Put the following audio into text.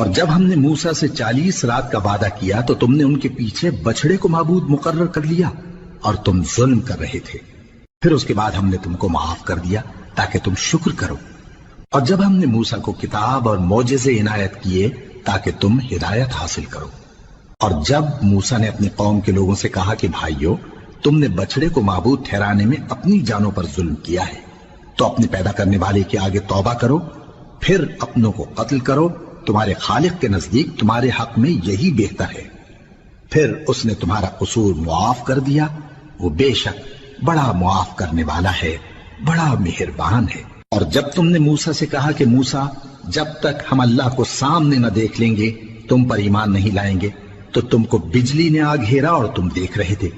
اور جب ہم نے موسیٰ سے 40 رات کا وعدہ کیا تو تم نے ان کے پیچھے بچڑے کو معبود مقرر کر لیا اور تم ظلم کر رہے تھے۔ پھر اس کے بعد ہم نے تم کو معاف کر دیا تاکہ تم شکر کرو۔ اور جب ہم نے موسیٰ کو کتاب اور معجزے عنایت کیے تاکہ تم ہدایت حاصل کرو۔ اور جب موسیٰ نے اپنی قوم کے لوگوں سے کہا کہ بھائیو، تم نے بچڑے کو معبود ٹھہرانے میں اپنی جانوں پر ظلم کیا ہے، تو اپنے پیدا کرنے والے کے آگے توبہ کرو، پھر اپنوں کو قتل کرو، تمہارے خالق کے نزدیک تمہارے حق میں یہی بہتر ہے۔ پھر اس نے تمہارا قصور معاف کر دیا، وہ بے شک بڑا معاف کرنے والا ہے، بڑا مہربان ہے۔ اور جب تم نے موسیٰ سے کہا کہ موسیٰ، جب تک ہم اللہ کو سامنے نہ دیکھ لیں گے تم پر ایمان نہیں لائیں گے، تو تم کو بجلی نے آ گھیرا اور تم دیکھ رہے تھے۔